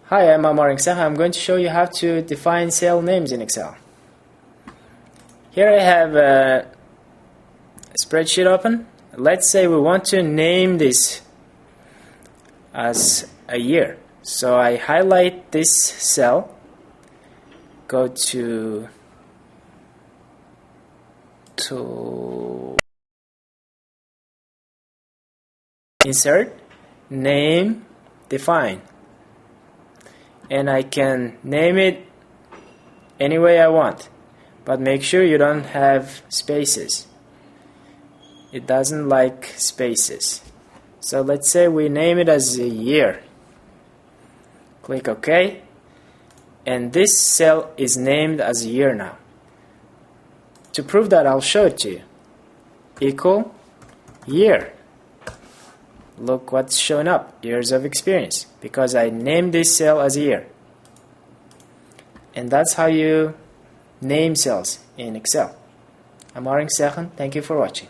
Hi, I'm Amar Excel. I'm going to show you how to define cell names in Excel. Here I have a spreadsheet open. Let's say we want to name this as a year. So I highlight this cell, go to Insert, Name, Define. And I can name it any way I want, but make sure you don't have spaces. It doesn't like spaces. So let's say we name it as a year. Click OK, and this cell is named as a year now. To prove that, I'll show it to you. Equal year. Look what's showing up, years of experience, because I named this cell as a year. And that's how you name cells in Excel. I'm Aring Sechan. Thank you for watching.